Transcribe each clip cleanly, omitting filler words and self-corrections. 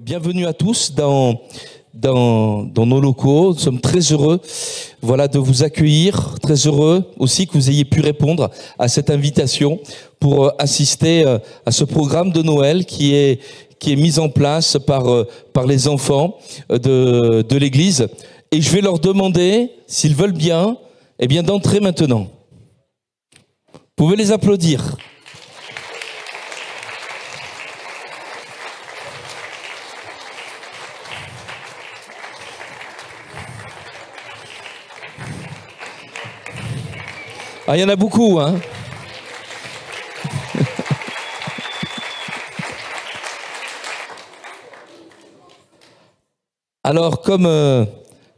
Bienvenue à tous dans nos locaux. Nous sommes très heureux de vous accueillir, très heureux aussi que vous ayez pu répondre à cette invitation pour assister à ce programme de Noël qui est mis en place par les enfants de l'église. Et je vais leur demander, s'ils veulent bien, d'entrer maintenant. Vous pouvez les applaudir. Ah, il y en a beaucoup, hein. Alors, comme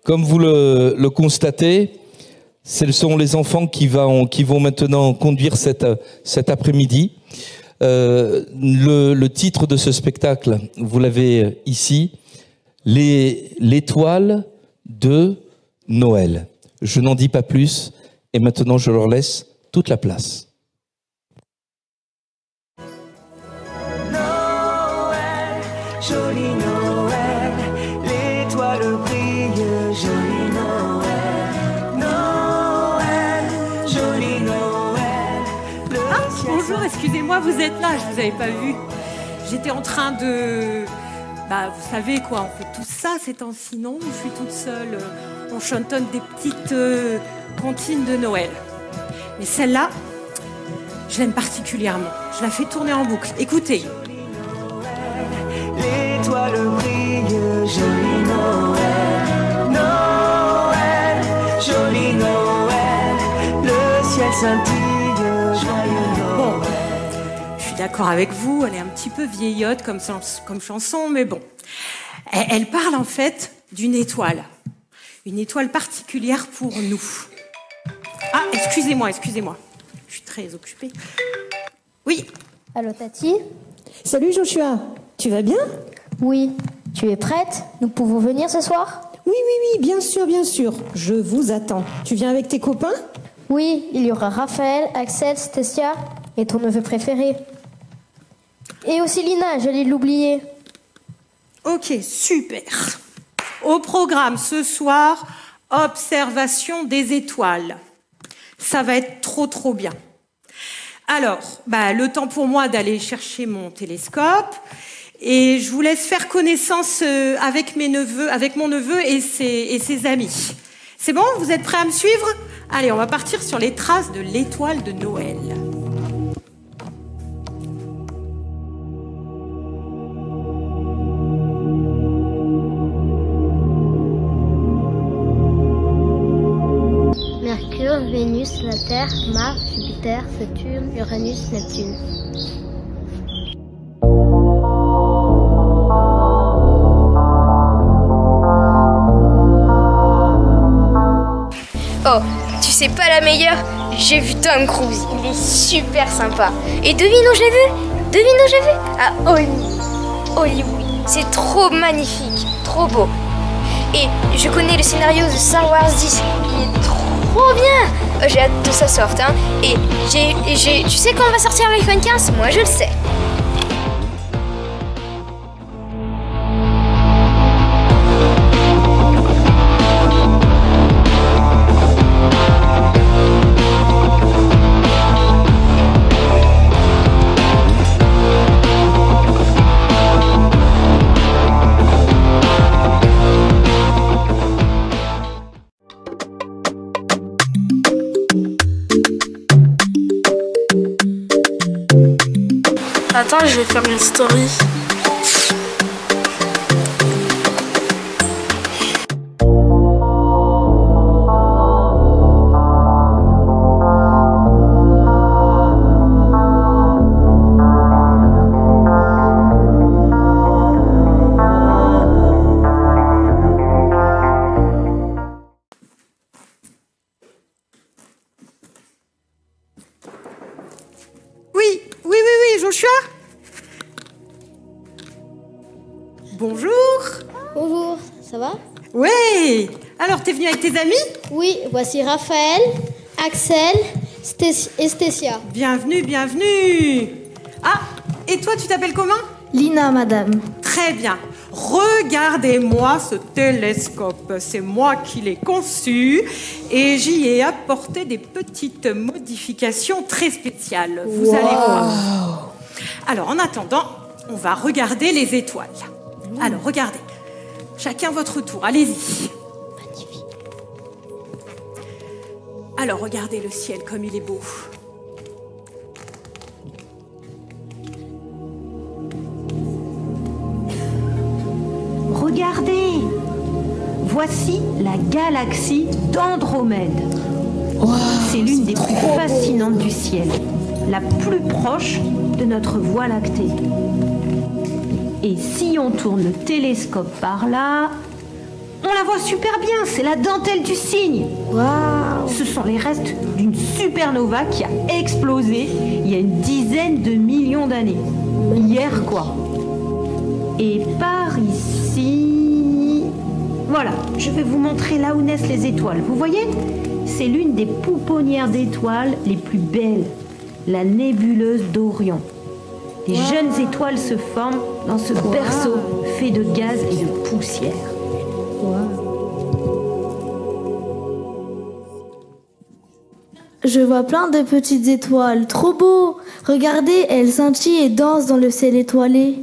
vous le constatez, ce sont les enfants qui vont maintenant conduire cet après-midi. Le titre de ce spectacle, vous l'avez ici, l'étoile de Noël. Je n'en dis pas plus. Et maintenant, je leur laisse toute la place. Noël, joli Noël, l'étoile brille, joli Noël. Noël, joli Noël. Bonjour, excusez-moi, vous êtes là, je vous avais pas vu. J'étais en train de... vous savez quoi, on fait tout ça ces temps-ci, non? Je suis toute seule, on chantonne des petites comptines de Noël. Mais celle-là, je l'aime particulièrement. Je la fais tourner en boucle. Écoutez. L'étoile brille, joli Noël. Noël, joli Noël. Le ciel scintille, joyeux Noël. Bon, je suis d'accord avec vous, elle est un petit peu vieillotte comme chanson, mais bon. Elle parle en fait d'une étoile. Une étoile particulière pour nous. Ah, excusez-moi. Je suis très occupée. Oui. Allô, Tati? Salut Joshua, tu vas bien? Oui. Tu es prête? Nous pouvons venir ce soir? Oui, bien sûr. Je vous attends. Tu viens avec tes copains? Oui, il y aura Raphaël, Axel, Stécia et ton neveu préféré. Et aussi Lina, j'allais l'oublier. Ok, super. Au programme ce soir, observation des étoiles. Ça va être trop bien. Alors, le temps pour moi d'aller chercher mon télescope et je vous laisse faire connaissance avec mon neveu et ses amis. C'est bon? Vous êtes prêts à me suivre? Allez, on va partir sur les traces de l'étoile de Noël. Vénus, la Terre, Mars, Jupiter, Saturne, Uranus, Neptune. Oh, tu sais pas la meilleure? J'ai vu Tom Cruise, il est super sympa. Et devine où je l'ai vu? À Hollywood. C'est trop magnifique, trop beau. Et je connais le scénario de Star Wars 10, il est trop bien. J'ai hâte que ça sorte, hein. Et tu sais quand on va sortir l'iPhone 15? Moi je le sais. Attends, je vais faire une story. Ça va? Oui. Alors, t'es venu avec tes amis? Oui, voici Raphaël, Axel et Stécia. Bienvenue, bienvenue. Ah, et toi, tu t'appelles comment? Lina, madame. Très bien. Regardez-moi ce télescope. C'est moi qui l'ai conçu et j'y ai apporté des petites modifications très spéciales. Vous allez voir. Alors, en attendant, on va regarder les étoiles. Alors, regardez. Chacun votre tour. Allez-y. Magnifique. Alors, regardez le ciel comme il est beau. Regardez, voici la galaxie d'Andromède. C'est l'une des plus fascinantes du ciel, la plus proche de notre Voie lactée. Et si on tourne le télescope par là, on la voit super bien, c'est la dentelle du cygne. Waouh! Ce sont les restes d'une supernova qui a explosé il y a une dizaine de millions d'années. Hier, quoi. Et par ici... Voilà, je vais vous montrer là où naissent les étoiles. Vous voyez? C'est l'une des pouponnières d'étoiles les plus belles, la nébuleuse d'Orion. Les jeunes étoiles se forment dans ce berceau fait de gaz et de poussière. Je vois plein de petites étoiles, trop beau! Regardez, elles scintillent et dansent dans le ciel étoilé.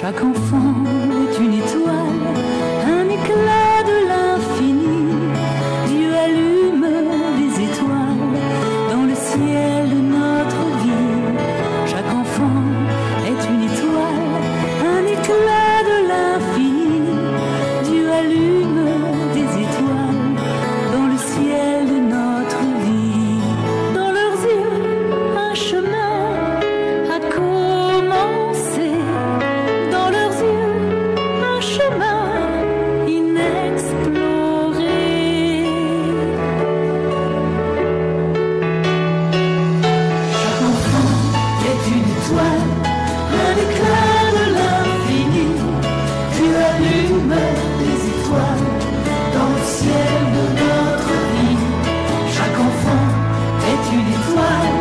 Chaque enfant est une étoile, un éclat de l'infini. Dieu allume des étoiles dans le ciel de notre vie. Chaque enfant est une étoile, un éclat de l'infini. Dieu allume des étoiles dans le ciel de notre vie. Dans leurs yeux, un chemin a commencé. Dans leurs yeux, un chemin inexploré. Chaque enfant est une étoile, un éclat de l'infini. Dieu allume des étoiles dans le ciel de notre vie. Chaque enfant est une étoile,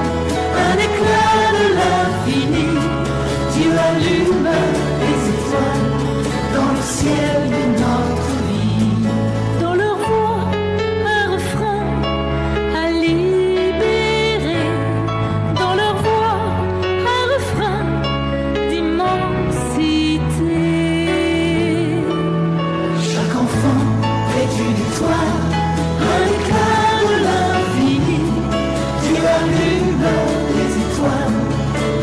un éclat de l'infini. Dieu allume les étoiles dans le ciel de notre vie. Dans leur voix, un refrain à libérer. Dans leur voix, un refrain d'immensité. Chaque enfant est une étoile, un éclat de l'infini. Dieu allume les étoiles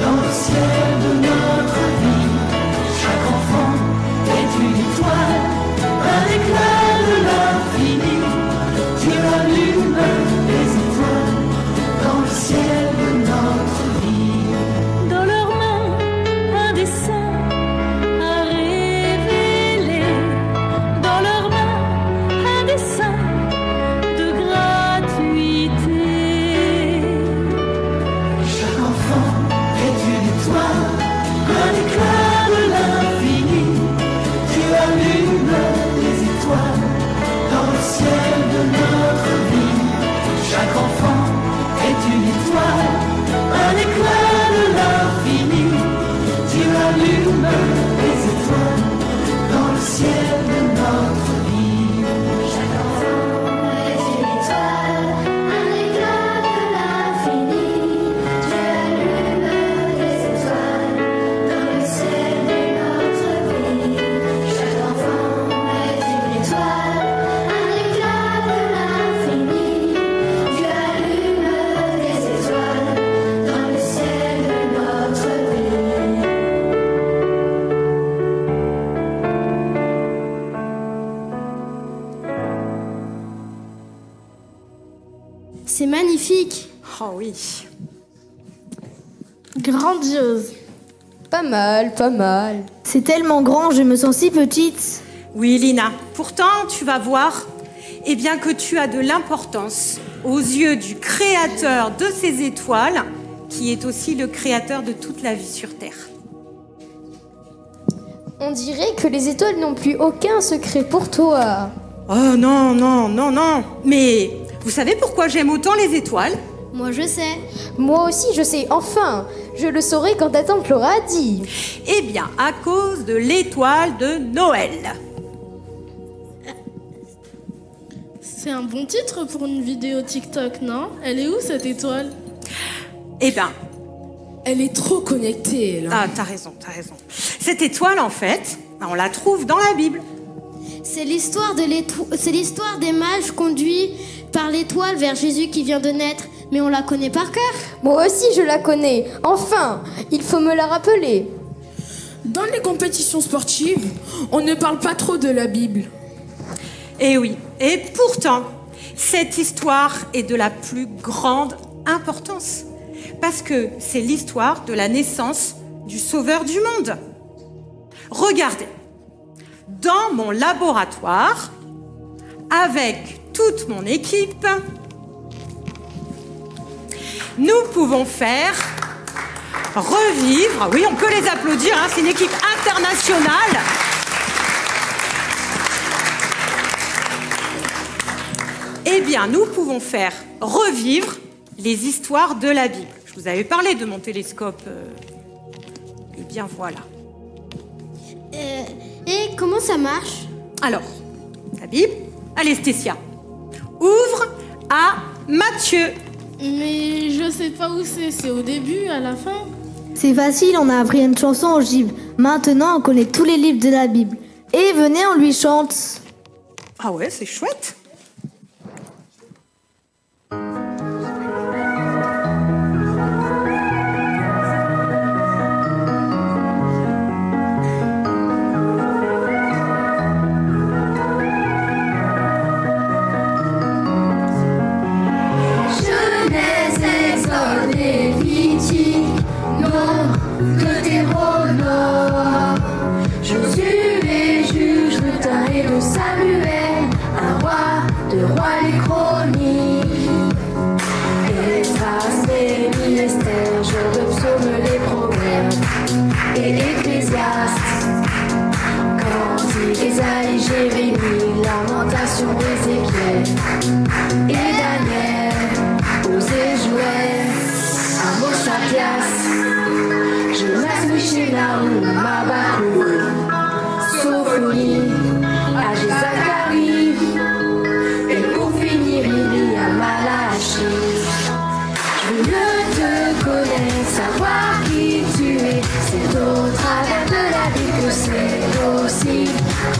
dans le ciel de notre vie. Chaque enfant est une étoile, un éclat de l'infini. Dieu allume les étoiles dans le ciel de notre vie. Dans leurs mains, un dessin à révéler. Dans leurs mains, un dessin de gratuité. Chaque enfant est une étoile, un éclat de l'infini. Dieu allume les étoiles dans le ciel de notre vie. Chaque enfant est une étoile, un éclat de l'infini. Dieu allume les étoiles dans le ciel de notre vie. Chaque enfant est une étoile, un éclat de l'infini. Dieu allume les étoiles Oh oui. Grandiose. Pas mal, pas mal. C'est tellement grand, je me sens si petite. Oui, Lina. Pourtant, tu vas voir, eh bien, que tu as de l'importance aux yeux du créateur de ces étoiles, qui est aussi le créateur de toute la vie sur Terre. On dirait que les étoiles n'ont plus aucun secret pour toi. Oh non, non, non, non. Mais vous savez pourquoi j'aime autant les étoiles? Moi je sais. Moi aussi je sais, enfin. Je le saurai quand ta tante l'aura dit. Eh bien, à cause de l'étoile de Noël. C'est un bon titre pour une vidéo TikTok, non? Elle est où cette étoile? Eh bien, elle est trop connectée, elle. Ah, t'as raison, t'as raison. Cette étoile, en fait, on la trouve dans la Bible. C'est l'histoire des mages conduits par l'étoile vers Jésus qui vient de naître. Mais on la connaît par cœur. Moi aussi je la connais. Enfin, il faut me la rappeler. Dans les compétitions sportives, on ne parle pas trop de la Bible. Eh oui, et pourtant, cette histoire est de la plus grande importance. Parce que c'est l'histoire de la naissance du Sauveur du monde. Regardez, dans mon laboratoire, avec toute mon équipe, nous pouvons faire revivre, oui, on peut les applaudir, hein, c'est une équipe internationale. Eh bien, nous pouvons faire revivre les histoires de la Bible. Je vous avais parlé de mon télescope. Eh bien, voilà. Et comment ça marche? Alors, la Bible, allez Stécia, ouvre à Matthieu. Mais je sais pas où c'est au début, à la fin? C'est facile, on a appris une chanson au gib. Maintenant, on connaît tous les livres de la Bible. Et venez, on lui chante. Ah ouais, c'est chouette. Josué juge le temps et de Samuel, un roi de rois les chroniques. Esdras, Néhémie, Esther, Job, Psaume, les proverbes et Ecclésiaste. Cantique, Ésaïe, Jérémie, Lamentation, Ézéchiel et Daniel, Osée, Joël, Amos, Sapias, Jonas, Michée, Naoum, Habakkuk, Sophonie, Agé, Zacharie, et pour finir, il y a Malachie. Je veux mieux te connaître, savoir qui tu es. C'est au travers de la vie que c'est possible.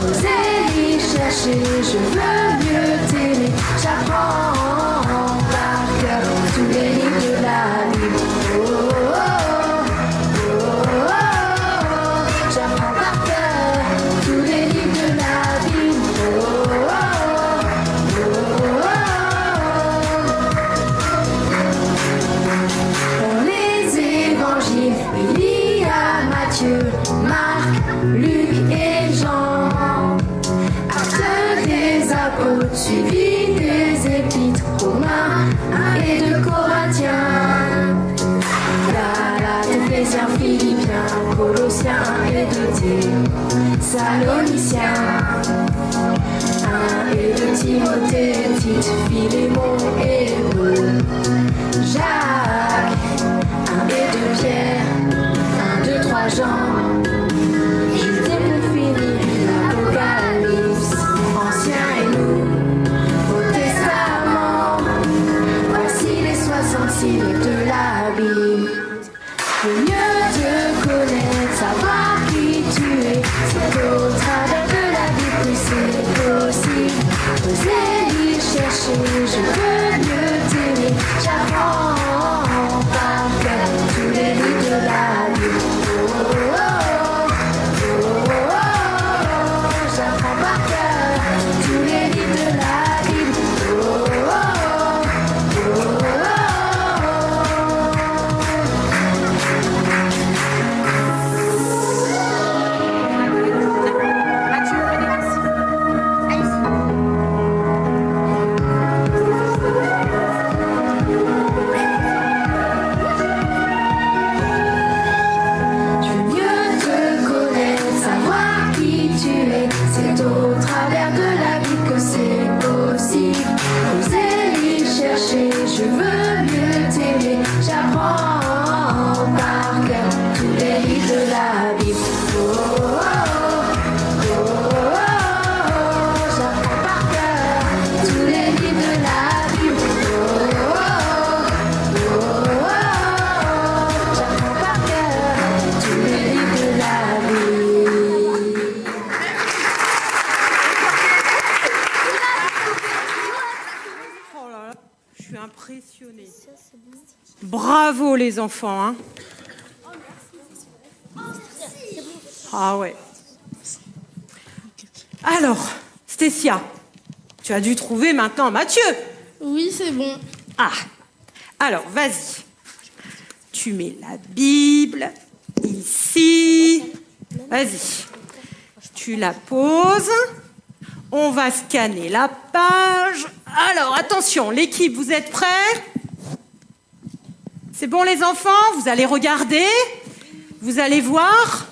Oser y chercher, je veux mieux t'aimer. J'apprends par cœur tous les livres de la Bible. Oh, oh, oh, oh, oh. J'apprends par cœur tous les livres de la Bible. Oh, oh, oh, oh, oh. Dans les évangiles, il y a Matthieu, Marc, Luc et Jean. Actes des apôtres, suivi des épîtres, Romains 1 et 2 Corinthiens. Galates, Éphésiens, Philippiens, Colossiens 1 et 2 Thessaloniciens. 1 et 2 Timothée, Tite, Philémon et Hébreux. Jacques 1 et 2 Pierre, 1, 2, 3 Jean. Jules pour finir l'Apocalypse, Ancien et Nouveau Testament. Voici les 66 livres de la Bible. Je veux mieux te connaître, savoir qui tu es. C'est au travers de la Bible que c'est possible. Oser y chercher, je veux mieux t'aimer. J'apprends par cœur tous les livres de la Bible. Oh, oh, oh, oh, oh, oh. J'apprends par cœur tous les livres de la Bible. Oh, oh, oh, oh, oh. Bravo les enfants, hein. Ah ouais. Alors, Stécia, tu as dû trouver maintenant Mathieu. Oui, c'est bon. Ah, alors vas-y. Tu mets la Bible ici. Vas-y. Tu la poses. On va scanner la page. Alors, attention, l'équipe, vous êtes prêts? C'est bon les enfants? Vous allez regarder. Vous allez voir.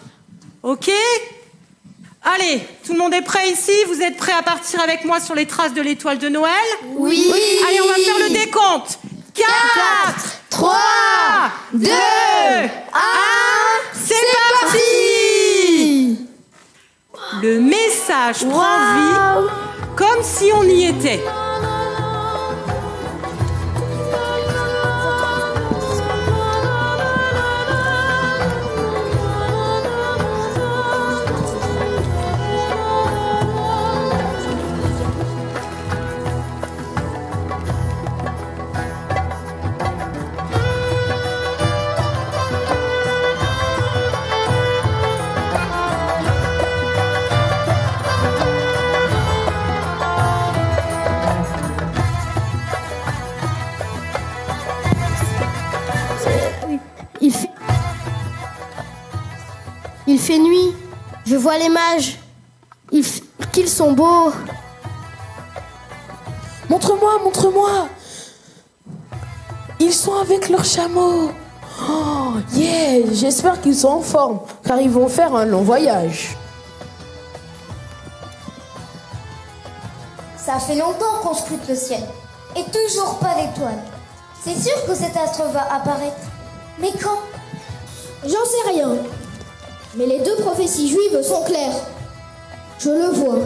Ok? Allez, tout le monde est prêt ici? Vous êtes prêts à partir avec moi sur les traces de l'étoile de Noël? Oui. Allez, on va faire le décompte. 4, 3, 2, 1, c'est parti! Le message prend vie comme si on y était. Il fait nuit. Je vois les mages. Qu'ils sont beaux. Montre-moi, montre-moi. Ils sont avec leurs chameaux. Oh, yeah. J'espère qu'ils sont en forme, car ils vont faire un long voyage. Ça fait longtemps qu'on scrute le ciel. Et toujours pas d'étoiles. C'est sûr que cet astre va apparaître. Mais quand? J'en sais rien. Mais les deux prophéties juives sont claires. Je le vois,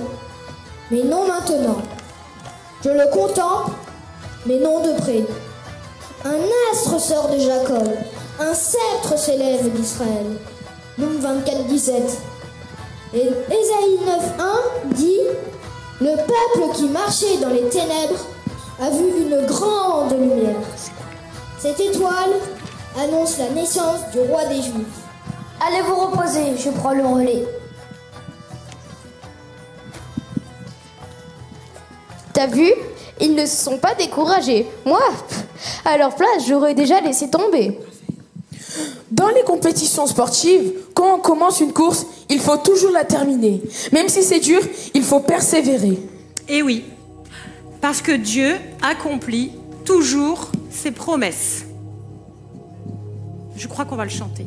mais non maintenant. Je le contemple, mais non de près. Un astre sort de Jacob, un sceptre s'élève d'Israël. Luc 24, 17. Et Ésaïe 9.1 dit: le peuple qui marchait dans les ténèbres a vu une grande lumière. Cette étoile annonce la naissance du roi des Juifs. Allez vous reposer, je prends le relais. T'as vu? Ils ne se sont pas découragés. Moi, à leur place, j'aurais déjà laissé tomber. Dans les compétitions sportives, quand on commence une course, il faut toujours la terminer. Même si c'est dur, il faut persévérer. Et oui, parce que Dieu accomplit toujours ses promesses. Je crois qu'on va le chanter.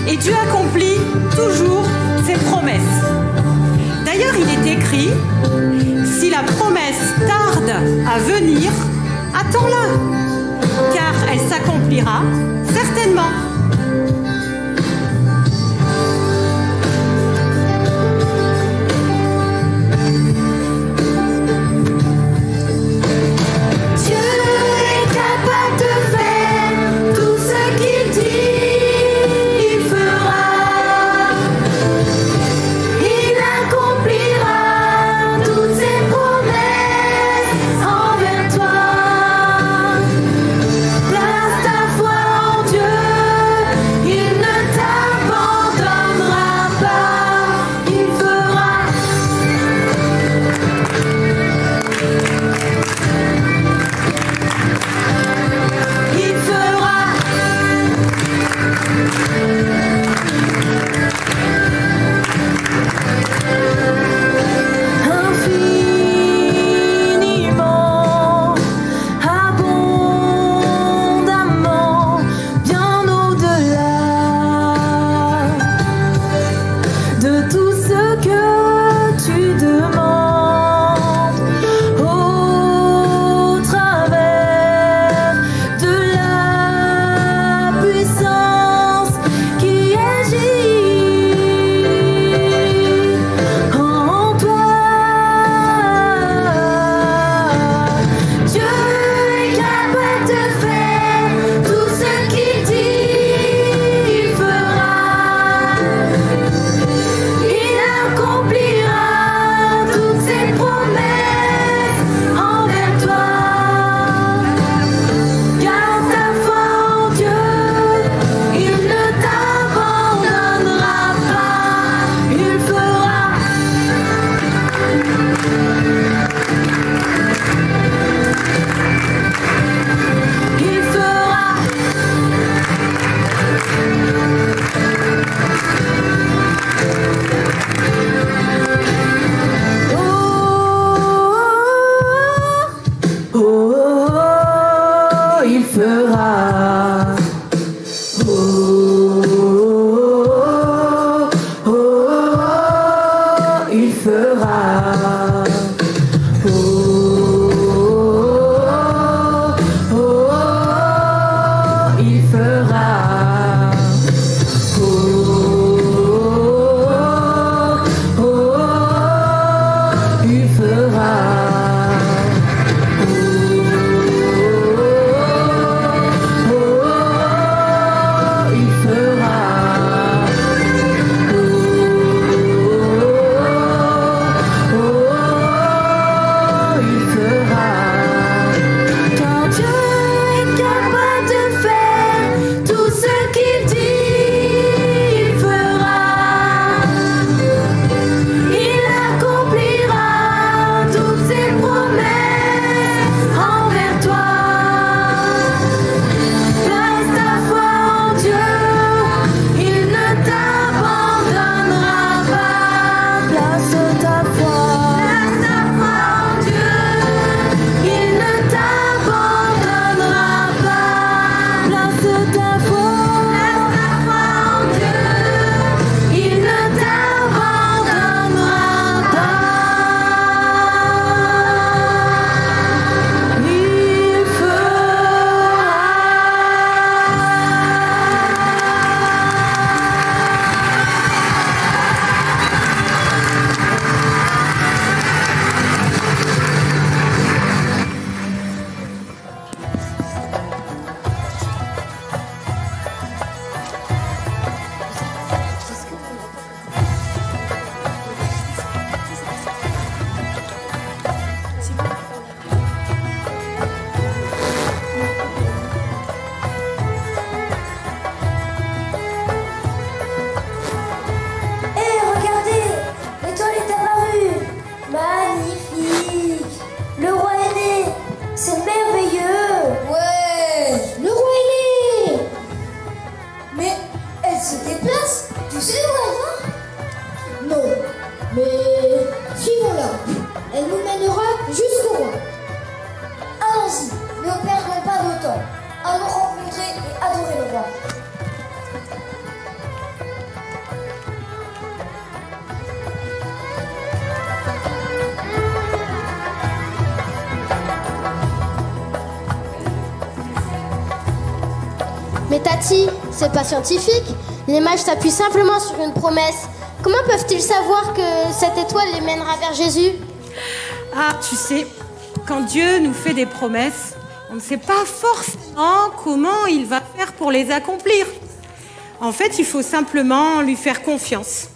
Et Dieu accomplit toujours ses promesses. D'ailleurs, il est écrit, si la promesse tarde à venir, attends-la, car elle s'accomplira certainement. jusqu'au roi. Allons-y, ne perdons pas de temps. Allons rencontrer et adorer le roi. Mais Tati, c'est pas scientifique. Les mages s'appuient simplement sur une promesse. Comment peuvent-ils savoir que cette étoile les mènera vers Jésus? Ah, tu sais, quand Dieu nous fait des promesses, on ne sait pas forcément comment il va faire pour les accomplir. En fait, il faut simplement lui faire confiance.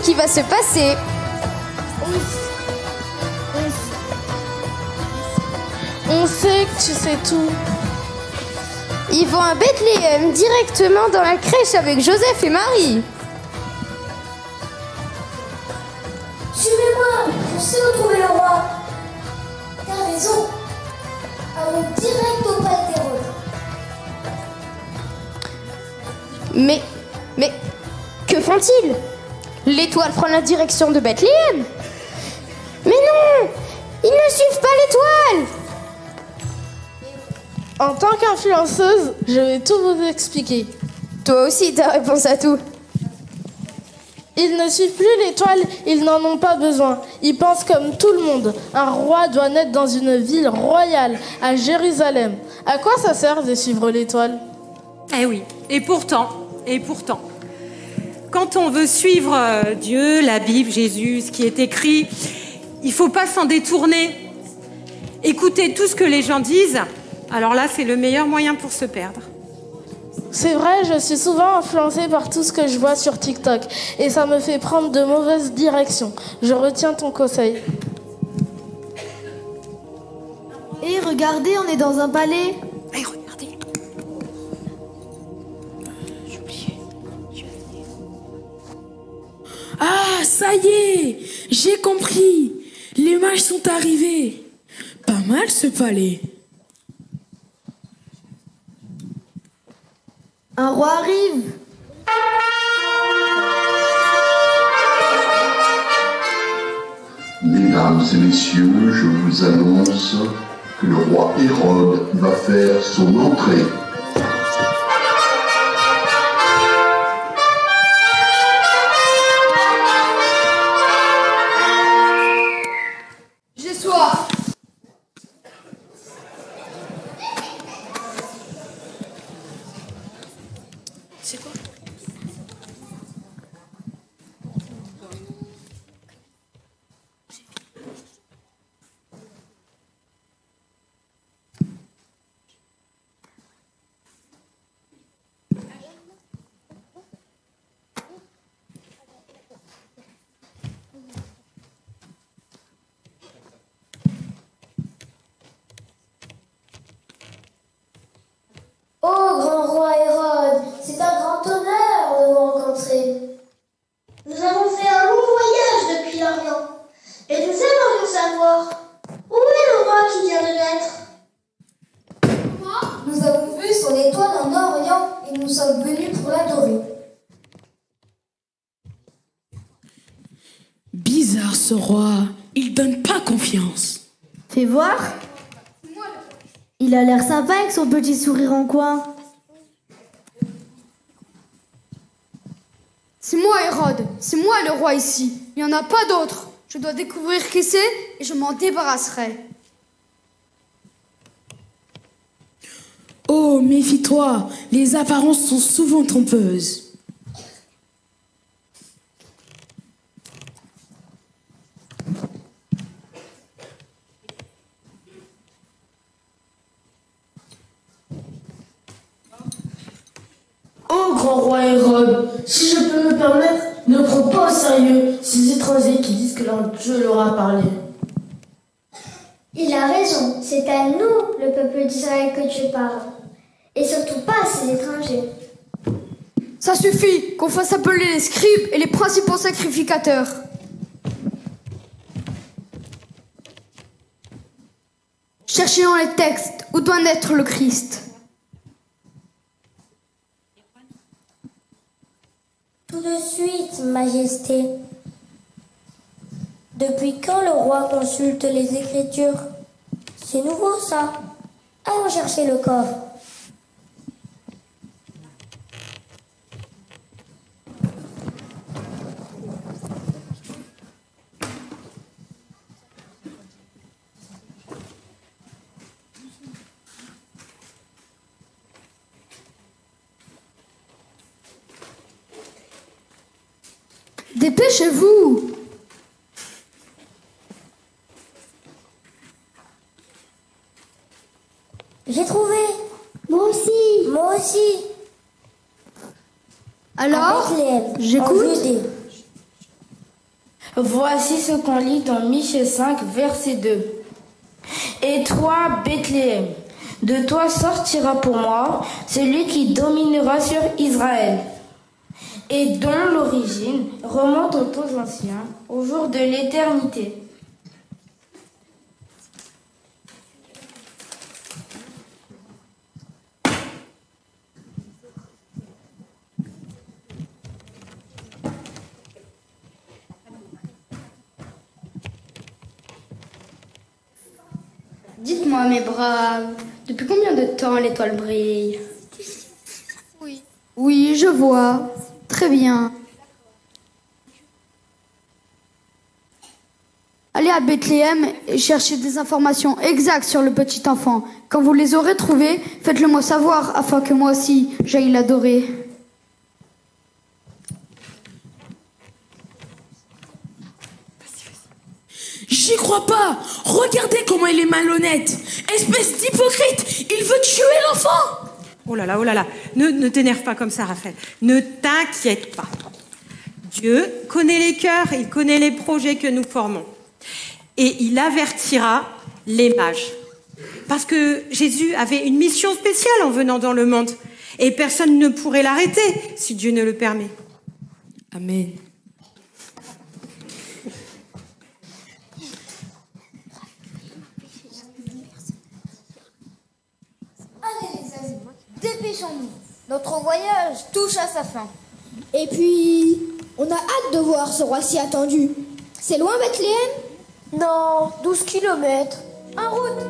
qui va se passer. On sait que tu sais tout. Ils vont à Bethléem, directement dans la crèche avec Joseph et Marie. Suivez-moi, je sais où trouver le roi. T'as raison. Allons direct au palais d'Hérode. Mais, que font-ils? L'étoile prend la direction de Bethléem. Mais non, ils ne suivent pas l'étoile. En tant qu'influenceuse, je vais tout vous expliquer. Toi aussi, t'as réponse à tout. Ils ne suivent plus l'étoile, ils n'en ont pas besoin. Ils pensent comme tout le monde. Un roi doit naître dans une ville royale, à Jérusalem. À quoi ça sert de suivre l'étoile? Eh oui, et pourtant, quand on veut suivre Dieu, la Bible, Jésus, ce qui est écrit, il ne faut pas s'en détourner. Écouter tout ce que les gens disent, alors là, c'est le meilleur moyen pour se perdre. C'est vrai, je suis souvent influencée par tout ce que je vois sur TikTok et ça me fait prendre de mauvaises directions. Je retiens ton conseil. Et regardez, on est dans un palais. Et regardez. J'ai oublié. Ah, ça y est, j'ai compris. Les mages sont arrivés. Pas mal ce palais. Un roi arrive. Mesdames et messieurs, je vous annonce que le roi Hérode va faire son entrée. J'ai soif. C'est quoi? Oh, grand roi Hérode, c'est un grand honneur de vous rencontrer. Nous avons fait un long voyage depuis l'Orient, et nous aimerions savoir où est le roi qui vient de naître. Nous avons vu son étoile en Orient, et nous sommes venus pour l'adorer. Bizarre ce roi, il donne pas confiance. Fais voir. Il a l'air sympa avec son petit sourire en coin. C'est moi, Hérode. C'est moi le roi ici. Il n'y en a pas d'autre. Je dois découvrir qui c'est et je m'en débarrasserai. Oh, méfie-toi, les apparences sont souvent trompeuses. Oh, grand roi Hérode, si je peux me permettre, ne prends pas au sérieux ces étrangers qui disent que leur Dieu leur a parlé. Il a raison, c'est à nous, le peuple d'Israël, que Dieu parle. Et surtout pas à ces étrangers. Ça suffit qu'on fasse appeler les scribes et les principaux sacrificateurs. Cherchez dans les textes où doit naître le Christ. Tout de suite, Majesté. Depuis quand le roi consulte les Écritures? C'est nouveau, ça. Allons chercher le coffre. Dépêchez-vous! J'ai trouvé. Moi aussi. Moi aussi. Alors, j'écoute. Voici ce qu'on lit dans Michée 5, verset 2. Et toi, Bethléem, de toi sortira pour moi celui qui dominera sur Israël, et dont l'origine remonte aux temps anciens, au jour de l'éternité. Dites-moi, mes braves, depuis combien de temps l'étoile brille? Oui, je vois. Très bien. à Bethléem et cherchez des informations exactes sur le petit enfant. Quand vous les aurez trouvées, faites-le moi savoir afin que moi aussi j'aille l'adorer. J'y crois pas. Regardez comment il est malhonnête. Espèce d'hypocrite. Il veut tuer l'enfant. Oh là là, oh là là. Ne t'énerve pas comme ça, Raphaël. Ne t'inquiète pas. Dieu connaît les cœurs, il connaît les projets que nous formons. Et il avertira les mages. Parce que Jésus avait une mission spéciale en venant dans le monde. Et personne ne pourrait l'arrêter si Dieu ne le permet. Amen. Allez les amis, dépêchons-nous. Notre voyage touche à sa fin. Et puis, on a hâte de voir ce roi si attendu. C'est loin Bethléem? Non, 12 kilomètres. En route.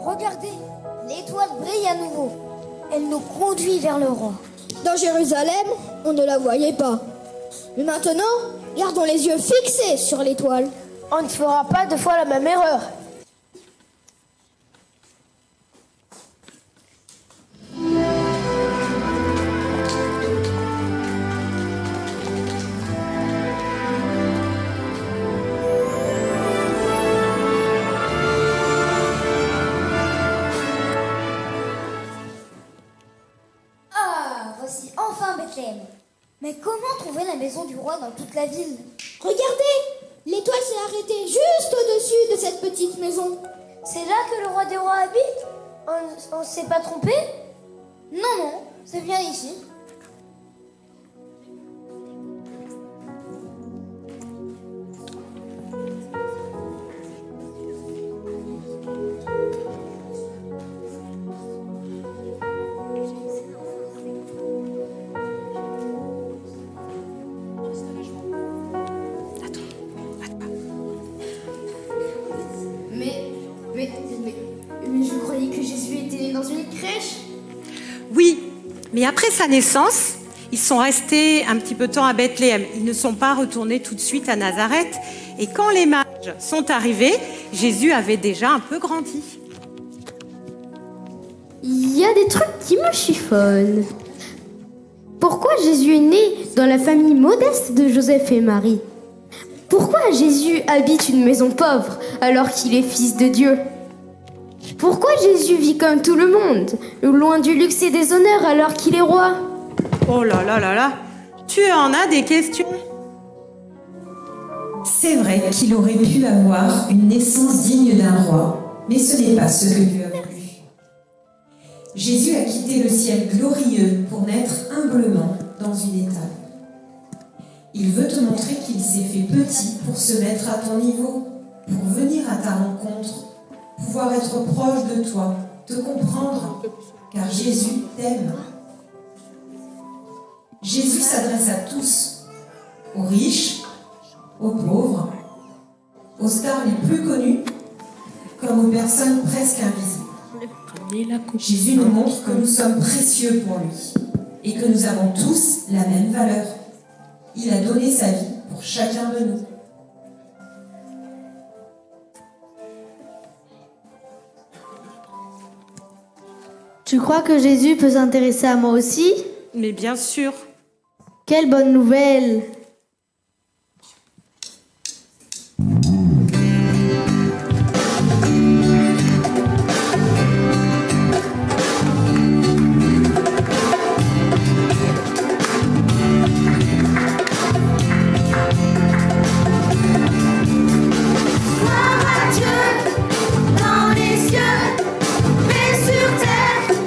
Regardez, l'étoile brille à nouveau. Elle nous conduit vers le roi. Dans Jérusalem, on ne la voyait pas. Mais maintenant, gardons les yeux fixés sur l'étoile. On ne fera pas deux fois la même erreur. Voici enfin Bethléem. Mais comment trouver la maison du roi dans toute la ville? Regardez, l'étoile s'est arrêtée juste au-dessus de cette petite maison. C'est là que le roi des rois habite? On s'est pas trompé? Non, non, c'est bien ici. Mais je croyais que Jésus était né dans une crèche. Oui, mais après sa naissance, ils sont restés un petit peu de temps à Bethléem. Ils ne sont pas retournés tout de suite à Nazareth. Et quand les mages sont arrivés, Jésus avait déjà un peu grandi. Il y a des trucs qui me chiffonnent. Pourquoi Jésus est né dans la famille modeste de Joseph et Marie? Pourquoi Jésus habite une maison pauvre alors qu'il est fils de Dieu? Pourquoi Jésus vit comme tout le monde, loin du luxe et des honneurs alors qu'il est roi? Oh là là là là, tu en as des questions? C'est vrai qu'il aurait pu avoir une naissance digne d'un roi, mais ce n'est pas ce que Dieu a voulu. Jésus a quitté le ciel glorieux pour naître humblement dans une étable. Il veut te montrer qu'il s'est fait petit pour se mettre à ton niveau, pour venir à ta rencontre, pouvoir être proche de toi, te comprendre, car Jésus t'aime. Jésus s'adresse à tous, aux riches, aux pauvres, aux stars les plus connues, comme aux personnes presque invisibles. Jésus nous montre que nous sommes précieux pour lui et que nous avons tous la même valeur. Il a donné sa vie pour chacun de nous. Tu crois que Jésus peut s'intéresser à moi aussi? Mais bien sûr. Quelle bonne nouvelle! Gloire à Dieu dans les cieux, paix sur terre.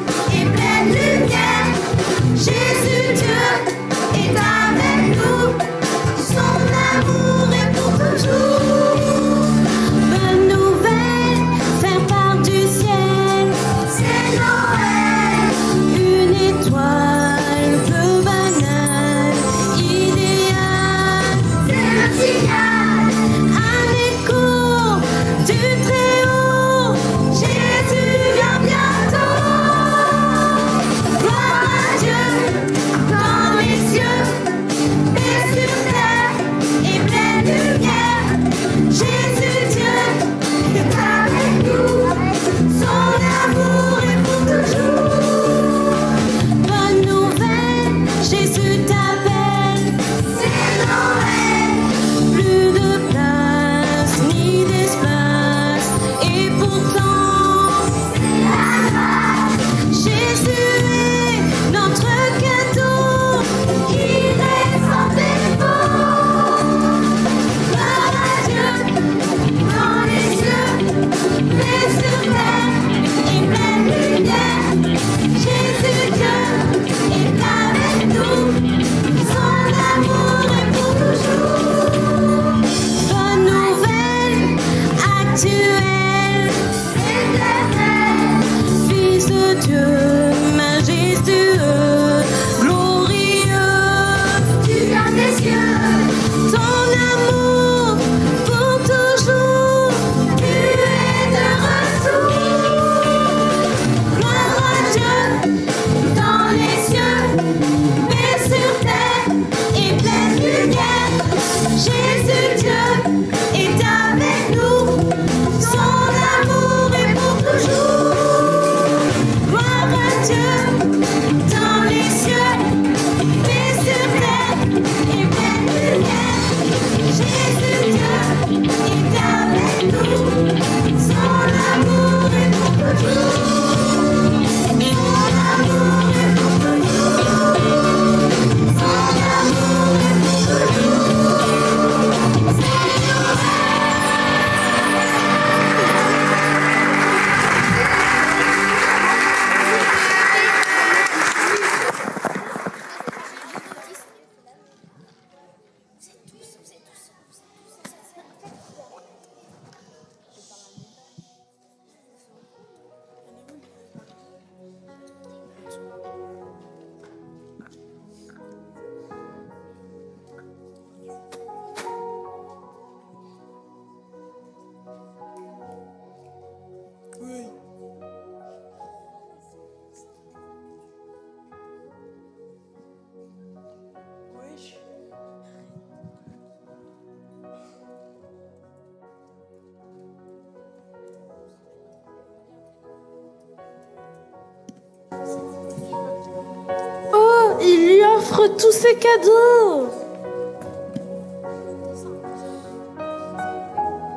ouvre tous ces cadeaux.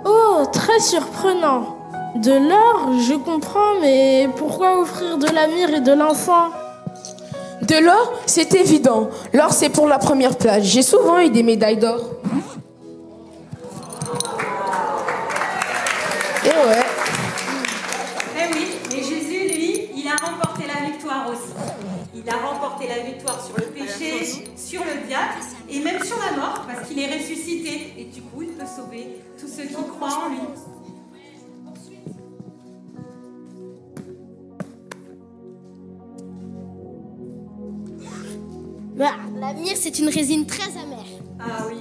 Oh, très surprenant. De l'or, je comprends, mais pourquoi offrir de la myrrhe et de l'encens? De l'or, c'est évident. L'or, c'est pour la première place. J'ai souvent eu des médailles d'or. Et ouais. Eh oui, mais Jésus, lui, il a remporté la victoire aussi. Il a remporté la victoire sur le péché, sur le diable et même sur la mort parce qu'il est ressuscité. Et du coup, il peut sauver tous ceux qui croient en lui. La myrrhe, c'est une résine très amère. Ah oui,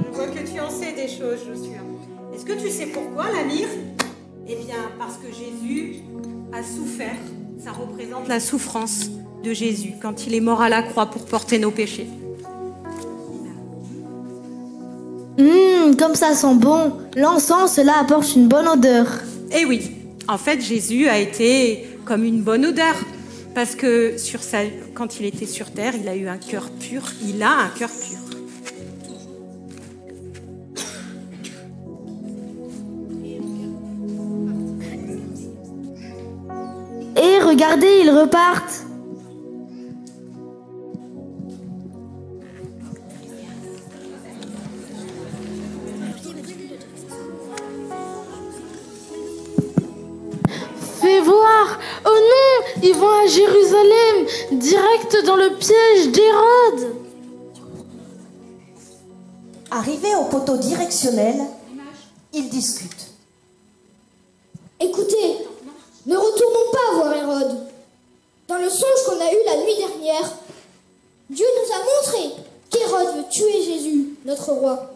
je vois que tu en sais des choses, Joshua. Est-ce que tu sais pourquoi la myrrhe? Eh bien, parce que Jésus a souffert. Ça représente la souffrance de Jésus quand il est mort à la croix pour porter nos péchés. Comme ça sent bon. L'encens, cela apporte une bonne odeur. Eh oui, en fait, Jésus a été comme une bonne odeur. Parce que quand il était sur terre, il a eu un cœur pur. Il a un cœur pur. Et regardez, ils repartent. Fais voir! Oh non! Ils vont à Jérusalem, direct dans le piège d'Hérode! Arrivés au poteau directionnel, ils discutent. Écoutez, ne retournons pas voir Hérode. Dans le songe qu'on a eu la nuit dernière, Dieu nous a montré qu'Hérode veut tuer Jésus, notre roi.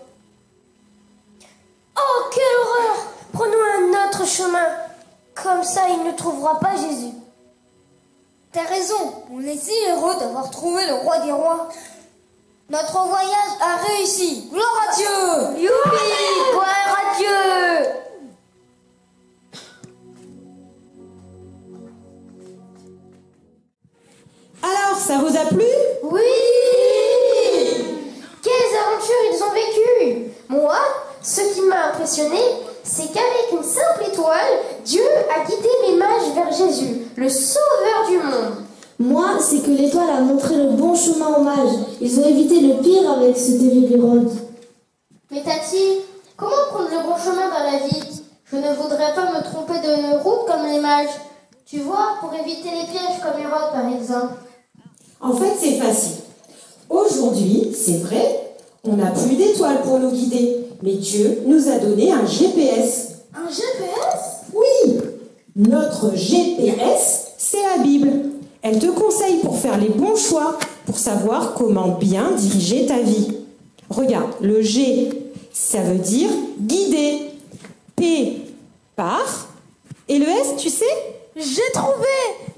Oh, quelle horreur! Prenons un autre chemin. Comme ça, il ne trouvera pas Jésus. T'as raison, on essaie heureux d'avoir trouvé le roi des rois. Notre voyage a réussi. Gloire à Dieu! Youpi! Gloire à Dieu! Alors, ça vous a plu? Oui! Quelles aventures ils ont vécues! Moi, ce qui m'a impressionné, c'est qu'avec une simple étoile, Dieu a guidé les mages vers Jésus, le sauveur du monde. Moi, c'est que l'étoile a montré le bon chemin aux mages. Ils ont évité le pire avec ce terrible Hérode. Mais Tati, comment prendre le bon chemin dans la vie? Je ne voudrais pas me tromper de route comme les mages. Tu vois, pour éviter les pièges comme Hérode par exemple. En fait, c'est facile. Aujourd'hui, c'est vrai, on n'a plus d'étoiles pour nous guider. Mais Dieu nous a donné un GPS. Un GPS? Oui! Notre GPS, c'est la Bible. Elle te conseille pour faire les bons choix, pour savoir comment bien diriger ta vie. Regarde, le G, ça veut dire guider. P, par. Et le S, tu sais? J'ai trouvé!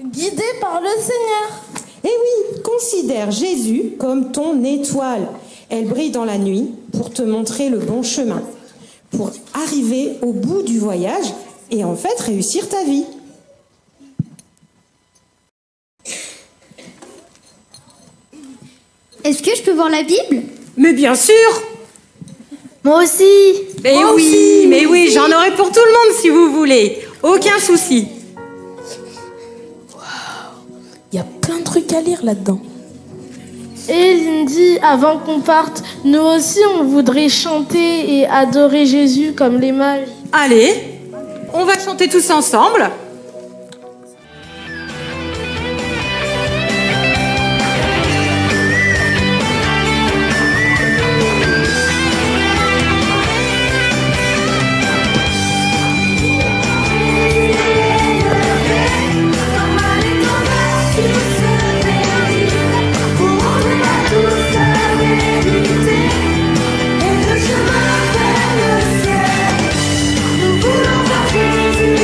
Guidé par le Seigneur. Eh oui, considère Jésus comme ton étoile. Elle brille dans la nuit pour te montrer le bon chemin, pour arriver au bout du voyage et en fait réussir ta vie. Est-ce que je peux voir la Bible? Mais bien sûr! Moi aussi! Mais oui, j'en aurai pour tout le monde si vous voulez. Aucun souci. Il y a plein de trucs à lire là-dedans. Et Lindy, avant qu'on parte, nous aussi on voudrait chanter et adorer Jésus comme les mages. Allez, on va chanter tous ensemble. Nous voulons voir Jésus.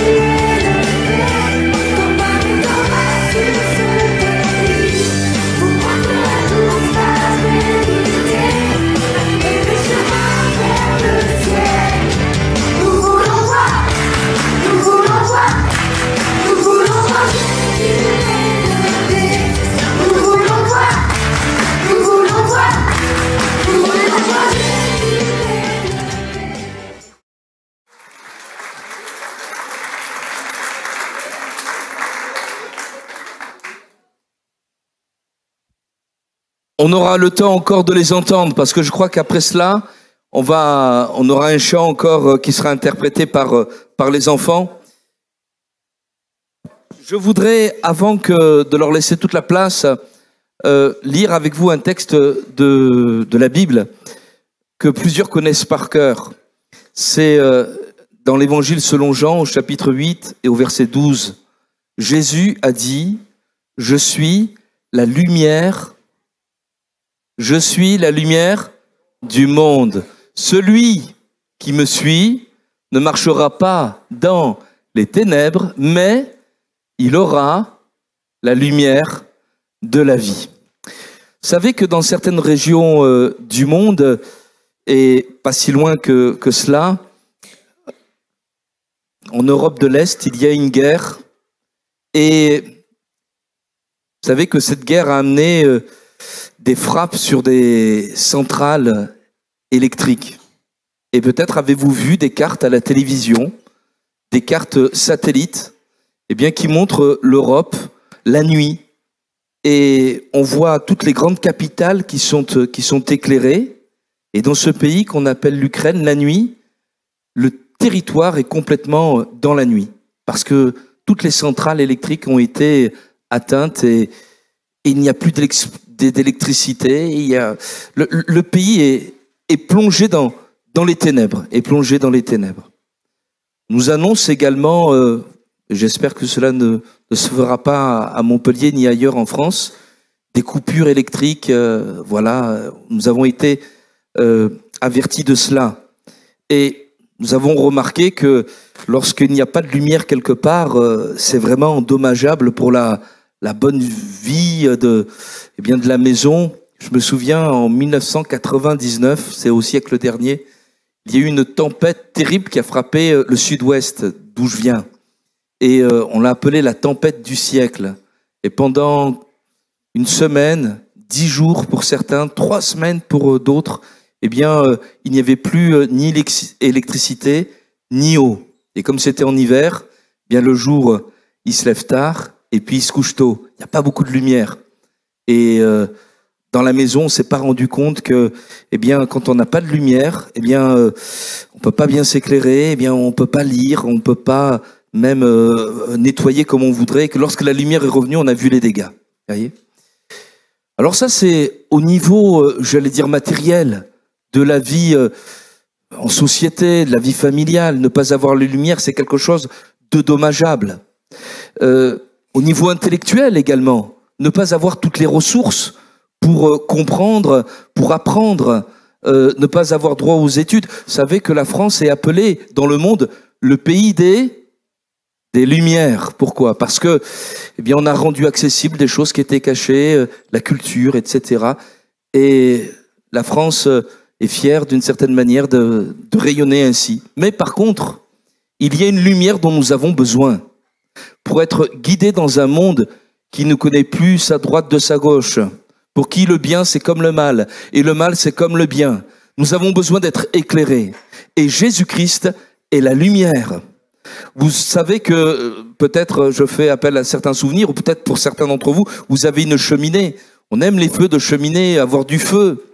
On aura le temps encore de les entendre parce que je crois qu'après cela, on aura un chant encore qui sera interprété par les enfants. Je voudrais, avant de leur laisser toute la place, lire avec vous un texte de la Bible que plusieurs connaissent par cœur. C'est dans l'Évangile selon Jean, au chapitre 8 et au verset 12. Jésus a dit, « Je suis la lumière du monde. Celui qui me suit ne marchera pas dans les ténèbres, mais il aura la lumière de la vie. » Vous savez que dans certaines régions du monde, et pas si loin que cela, en Europe de l'Est, il y a une guerre. Et vous savez que cette guerre a amené des frappes sur des centrales électriques. Et peut-être avez-vous vu des cartes à la télévision, des cartes satellites, eh bien, qui montrent l'Europe la nuit. Et on voit toutes les grandes capitales qui sont éclairées. Et dans ce pays qu'on appelle l'Ukraine, la nuit, le territoire est complètement dans la nuit. Parce que toutes les centrales électriques ont été atteintes et il n'y a plus d'électricité. Le pays est plongé dans les ténèbres. Nous annonce également, j'espère que cela ne se fera pas à Montpellier ni ailleurs en France, des coupures électriques. Voilà, nous avons été avertis de cela. Et nous avons remarqué que lorsqu'il n'y a pas de lumière quelque part, c'est vraiment dommageable pour la bonne vie de la maison. Je me souviens, en 1999, c'est au siècle dernier, il y a eu une tempête terrible qui a frappé le sud-ouest, d'où je viens. Et on l'a appelée la tempête du siècle. Et pendant une semaine, 10 jours pour certains, 3 semaines pour d'autres, eh bien, il n'y avait plus ni électricité, ni eau. Et comme c'était en hiver, eh bien le jour, il se lève tard et puis il se couche tôt. Il n'y a pas beaucoup de lumière. Et dans la maison, on s'est pas rendu compte que, eh bien, quand on n'a pas de lumière, eh bien, on peut pas bien s'éclairer, eh bien, on peut pas lire, on peut pas même nettoyer comme on voudrait. Et que lorsque la lumière est revenue, on a vu les dégâts. Vous voyez ? Alors ça, c'est au niveau, j'allais dire matériel, de la vie en société, de la vie familiale. Ne pas avoir les lumières, c'est quelque chose de dommageable. Au niveau intellectuel également, ne pas avoir toutes les ressources pour comprendre, pour apprendre, ne pas avoir droit aux études. Vous savez que la France est appelée dans le monde le pays des lumières. Pourquoi ? Parce que, eh bien, on a rendu accessible des choses qui étaient cachées, la culture, etc. Et la France est fière d'une certaine manière de rayonner ainsi. Mais par contre, il y a une lumière dont nous avons besoin pour être guidés dans un monde qui ne connaît plus sa droite de sa gauche, pour qui le bien c'est comme le mal et le mal c'est comme le bien. Nous avons besoin d'être éclairés et Jésus-Christ est la lumière. Vous savez que peut-être je fais appel à certains souvenirs ou peut-être pour certains d'entre vous, vous avez une cheminée. On aime les feux de cheminée, avoir du feu.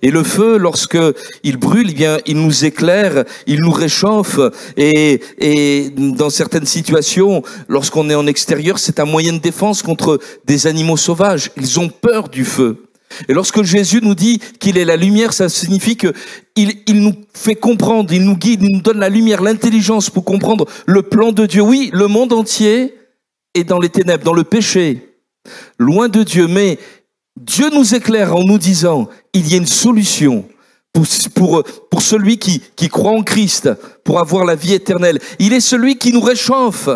Et le feu, lorsque il brûle, eh bien, il nous éclaire, il nous réchauffe. Et dans certaines situations, lorsqu'on est en extérieur, c'est un moyen de défense contre des animaux sauvages. Ils ont peur du feu. Et lorsque Jésus nous dit qu'il est la lumière, ça signifie que il nous fait comprendre, il nous guide, il nous donne la lumière, l'intelligence pour comprendre le plan de Dieu. Oui, le monde entier est dans les ténèbres, dans le péché, loin de Dieu, mais Dieu nous éclaire en nous disant, il y a une solution pour celui qui croit en Christ, pour avoir la vie éternelle. Il est celui qui nous réchauffe,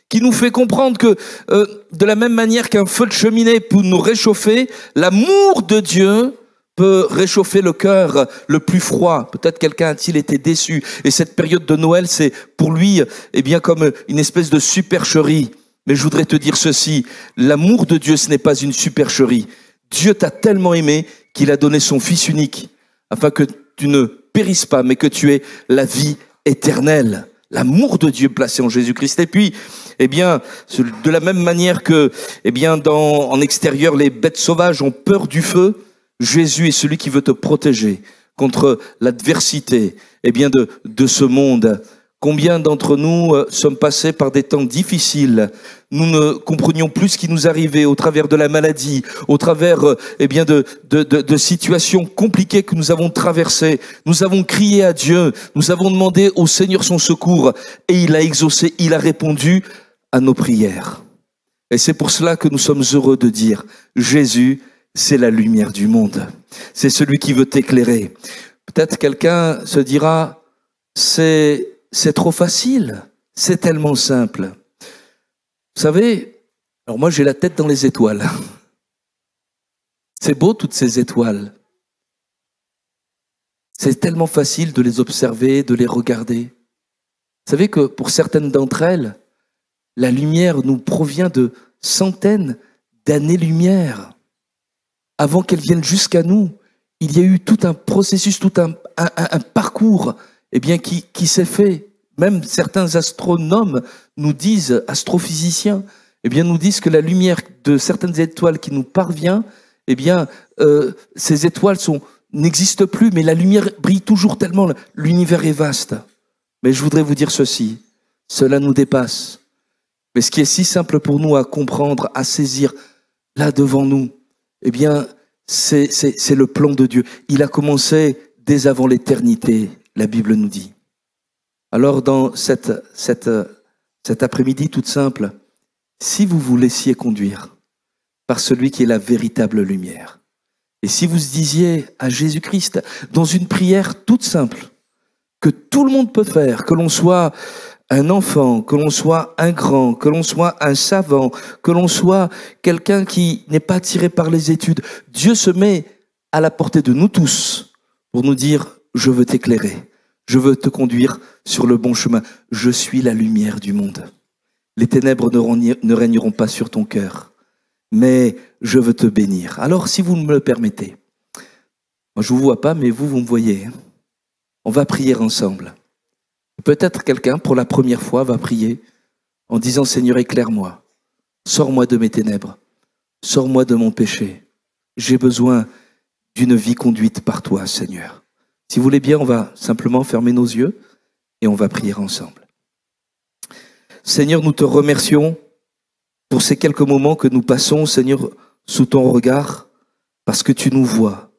qui nous fait comprendre que de la même manière qu'un feu de cheminée peut nous réchauffer, l'amour de Dieu peut réchauffer le cœur le plus froid. Peut-être quelqu'un a-t-il été déçu. Et cette période de Noël, c'est pour lui eh bien comme une espèce de supercherie. Mais je voudrais te dire ceci, l'amour de Dieu, ce n'est pas une supercherie. Dieu t'a tellement aimé qu'il a donné son Fils unique, afin que tu ne périsses pas, mais que tu aies la vie éternelle. L'amour de Dieu placé en Jésus-Christ. Et puis, eh bien, de la même manière que, eh bien, en extérieur, les bêtes sauvages ont peur du feu, Jésus est celui qui veut te protéger contre l'adversité, eh bien de ce monde. Combien d'entre nous sommes passés par des temps difficiles? Nous ne comprenions plus ce qui nous arrivait au travers de la maladie, au travers eh bien de situations compliquées que nous avons traversées. Nous avons crié à Dieu, nous avons demandé au Seigneur son secours et il a exaucé, il a répondu à nos prières. Et c'est pour cela que nous sommes heureux de dire Jésus, c'est la lumière du monde. C'est celui qui veut t'éclairer. Peut-être quelqu'un se dira c'est trop facile, c'est tellement simple. Vous savez, alors moi j'ai la tête dans les étoiles. C'est beau toutes ces étoiles. C'est tellement facile de les observer, de les regarder. Vous savez que pour certaines d'entre elles, la lumière nous provient de centaines d'années-lumière. Avant qu'elles viennent jusqu'à nous, il y a eu tout un processus, tout un parcours eh bien, qui s'est fait. Même certains astronomes nous disent, astrophysiciens, eh bien, nous disent que la lumière de certaines étoiles qui nous parvient, eh bien, ces étoiles n'existent plus, mais la lumière brille toujours tellement, l'univers est vaste. Mais je voudrais vous dire ceci, cela nous dépasse. Mais ce qui est si simple pour nous à comprendre, à saisir, là devant nous, eh bien, c'est le plan de Dieu. Il a commencé dès avant l'éternité, la Bible nous dit. Alors dans cet après-midi toute simple, si vous vous laissiez conduire par celui qui est la véritable lumière, et si vous disiez à Jésus-Christ, dans une prière toute simple, que tout le monde peut faire, que l'on soit un enfant, que l'on soit un grand, que l'on soit un savant, que l'on soit quelqu'un qui n'est pas attiré par les études, Dieu se met à la portée de nous tous pour nous dire « Je veux t'éclairer, je veux te conduire sur le bon chemin, je suis la lumière du monde. Les ténèbres ne régneront pas sur ton cœur, mais je veux te bénir. » Alors si vous me le permettez, moi je ne vous vois pas, mais vous me voyez, hein. On va prier ensemble. Peut-être quelqu'un, pour la première fois, va prier en disant « Seigneur, éclaire-moi, sors-moi de mes ténèbres, sors-moi de mon péché. J'ai besoin d'une vie conduite par toi, Seigneur. » Si vous voulez bien, on va simplement fermer nos yeux et on va prier ensemble. Seigneur, nous te remercions pour ces quelques moments que nous passons, Seigneur, sous ton regard, parce que tu nous vois.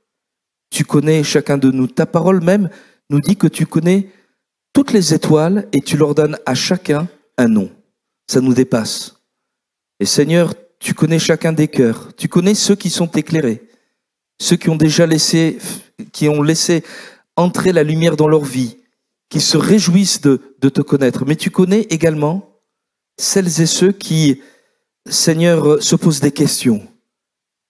Tu connais chacun de nous. Ta parole même nous dit que tu connais toutes les étoiles et tu leur donnes à chacun un nom. Ça nous dépasse. Et Seigneur, tu connais chacun des cœurs. Tu connais ceux qui sont éclairés, ceux qui ont déjà laissé entrer la lumière dans leur vie, qui se réjouissent de te connaître. Mais tu connais également celles et ceux qui, Seigneur, se posent des questions,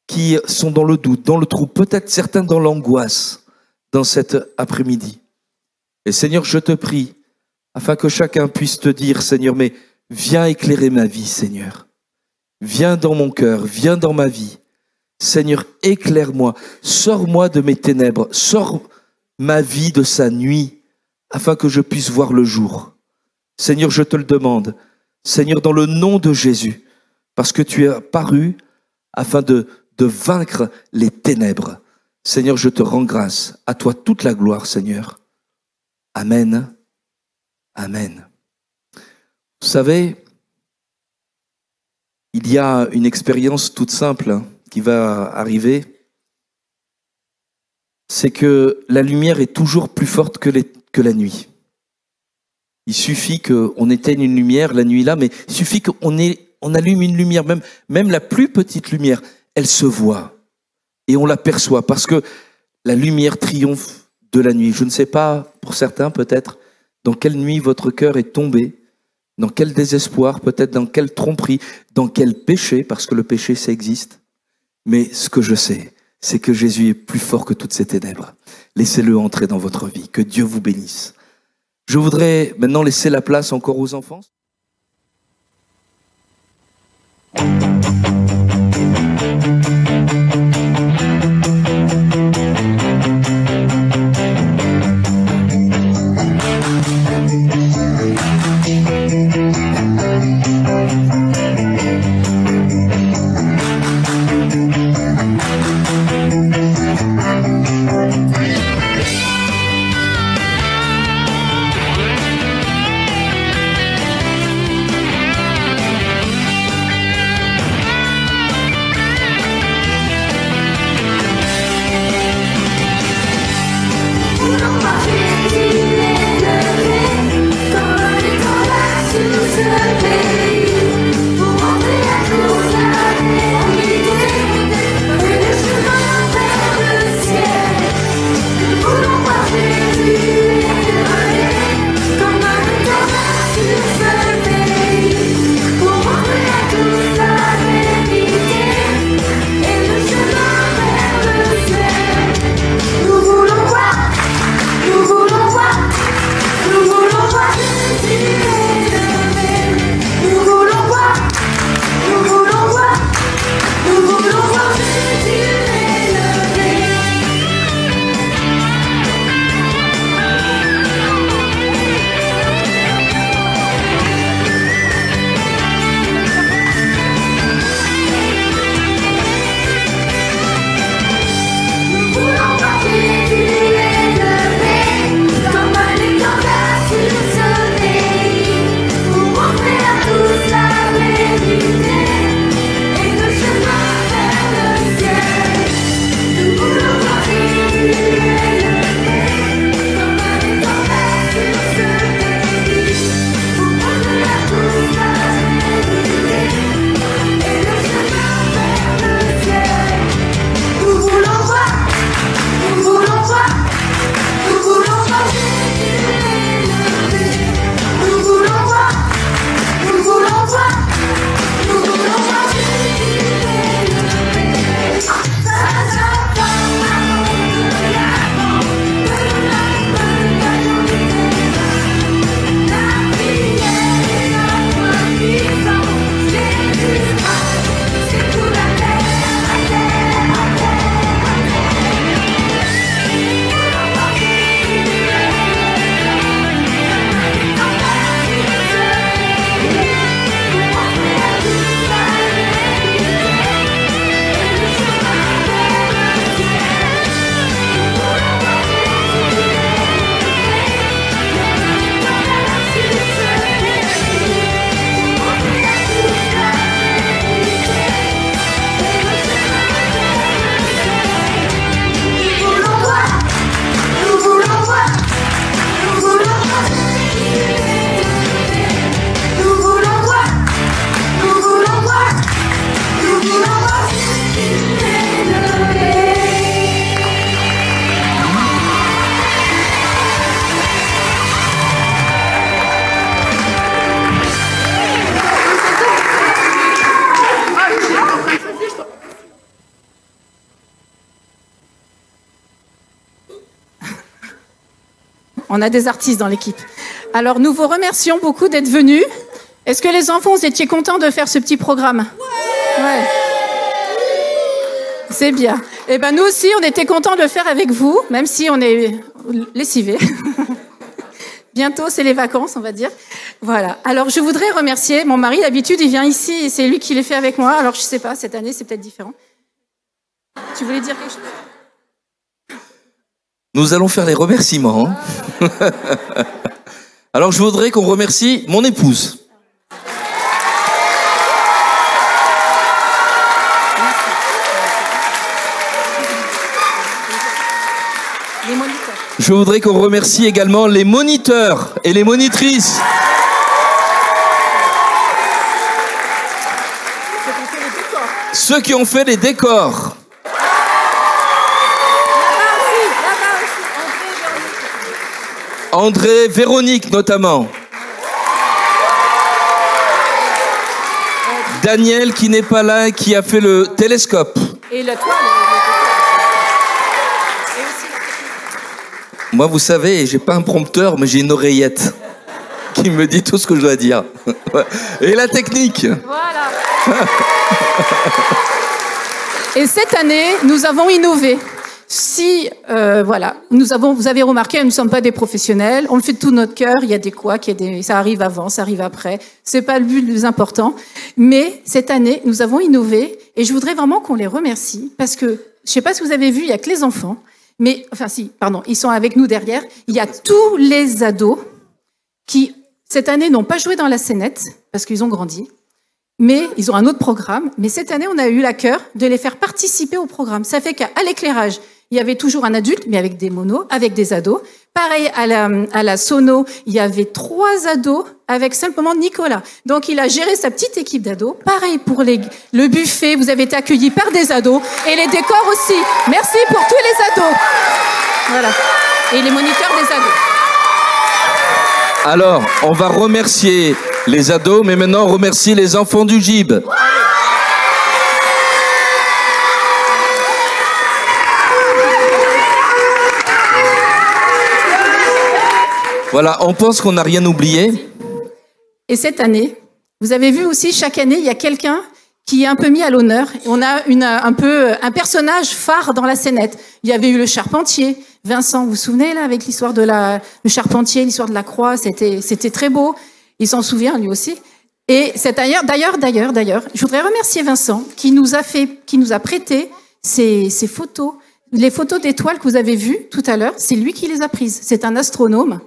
qui sont dans le doute, dans le trouble, peut-être certains dans l'angoisse, dans cet après-midi. Et Seigneur, je te prie, afin que chacun puisse te dire, Seigneur, mais viens éclairer ma vie, Seigneur. Viens dans mon cœur, viens dans ma vie. Seigneur, éclaire-moi, sors-moi de mes ténèbres, sors ma vie de sa nuit, afin que je puisse voir le jour. Seigneur, je te le demande, Seigneur, dans le nom de Jésus, parce que tu es apparu afin de vaincre les ténèbres. Seigneur, je te rends grâce. À toi toute la gloire, Seigneur. Amen. Amen. Vous savez, il y a une expérience toute simple qui va arriver. C'est que la lumière est toujours plus forte que la nuit. Il suffit qu'on éteigne une lumière la nuit là, mais il suffit qu'on allume une lumière, même la plus petite lumière, elle se voit et on l'aperçoit parce que la lumière triomphe de la nuit. Je ne sais pas, pour certains peut-être, dans quelle nuit votre cœur est tombé, dans quel désespoir, peut-être dans quelle tromperie, dans quel péché, parce que le péché ça existe. Mais ce que je sais, c'est que Jésus est plus fort que toutes ces ténèbres. Laissez-le entrer dans votre vie. Que Dieu vous bénisse. Je voudrais maintenant laisser la place encore aux enfants. On a des artistes dans l'équipe. Alors, nous vous remercions beaucoup d'être venus. Est-ce que les enfants, vous étiez contents de faire ce petit programme? Ouais. C'est bien. Eh ben, nous aussi, on était contents de le faire avec vous, même si on est lessivés. Bientôt, c'est les vacances, on va dire. Voilà. Alors, je voudrais remercier mon mari. D'habitude, il vient ici et c'est lui qui les fait avec moi. Alors, je sais pas, cette année, c'est peut-être différent. Tu voulais dire quelque chose? Nous allons faire les remerciements. Alors, je voudrais qu'on remercie mon épouse. Les moniteurs. Je voudrais qu'on remercie également les moniteurs et les monitrices. Ceux qui ont fait les décors. André, Véronique notamment. Daniel qui n'est pas là, qui a fait le télescope. Et le toit. Moi, vous savez, j'ai pas un prompteur, mais j'ai une oreillette qui me dit tout ce que je dois dire. Et la technique. Voilà. Et cette année, nous avons innové. Si, voilà, vous avez remarqué, nous ne sommes pas des professionnels, on le fait de tout notre cœur, il y a des couacs, ça arrive avant, ça arrive après, c'est pas le but le plus important. Mais cette année, nous avons innové et je voudrais vraiment qu'on les remercie parce que, je sais pas si vous avez vu, il y a que les enfants, mais, enfin si, pardon, ils sont avec nous derrière, il y a tous les ados qui, cette année, n'ont pas joué dans la scénette parce qu'ils ont grandi. Mais ils ont un autre programme. Mais cette année, on a eu à cœur de les faire participer au programme. Ça fait qu'à l'éclairage, il y avait toujours un adulte, mais avec des monos, avec des ados. Pareil, à la sono, il y avait 3 ados avec simplement Nicolas. Donc, il a géré sa petite équipe d'ados. Pareil pour le buffet, vous avez été accueillis par des ados. Et les décors aussi. Merci pour tous les ados. Voilà. Et les moniteurs des ados. Alors, on va remercier les ados, mais maintenant on remercie les enfants du GIB. Voilà, on pense qu'on n'a rien oublié. Et cette année, vous avez vu aussi, chaque année, il y a quelqu'un qui est un peu mis à l'honneur. On a un personnage phare dans la scénette. Il y avait eu le charpentier, Vincent, vous vous souvenez là, avec l'histoire de le charpentier, l'histoire de la croix, c'était très beau. Il s'en souvient lui aussi. Et c'est d'ailleurs, je voudrais remercier Vincent qui nous a prêté ces photos, les photos d'étoiles que vous avez vues tout à l'heure. C'est lui qui les a prises. C'est un astronome.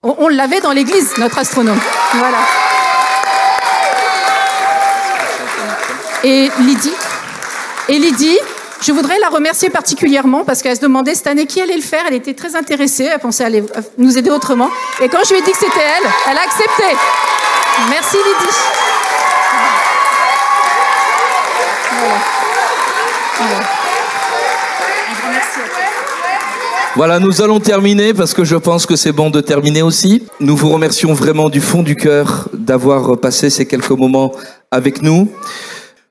On l'avait dans l'église, notre astronome. Voilà. Et Lydie, je voudrais la remercier particulièrement parce qu'elle se demandait cette année qui allait le faire. Elle était très intéressée, elle pensait à nous aider autrement. Et quand je lui ai dit que c'était elle a accepté. Merci Lydie. Voilà, nous allons terminer parce que je pense que c'est bon de terminer aussi. Nous vous remercions vraiment du fond du cœur d'avoir passé ces quelques moments avec nous.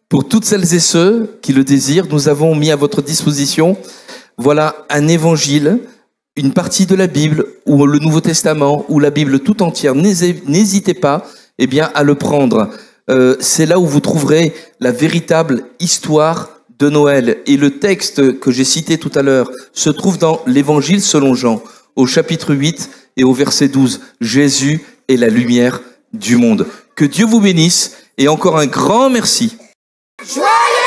Pour toutes celles et ceux qui le désirent, nous avons mis à votre disposition, voilà, un évangile, une partie de la Bible, ou le Nouveau Testament, ou la Bible tout entière. N'hésitez pas, à le prendre. C'est là où vous trouverez la véritable histoire de Noël. Et le texte que j'ai cité tout à l'heure se trouve dans l'Évangile selon Jean, au chapitre 8 et au verset 12. Jésus est la lumière du monde. Que Dieu vous bénisse et encore un grand merci. Joyeux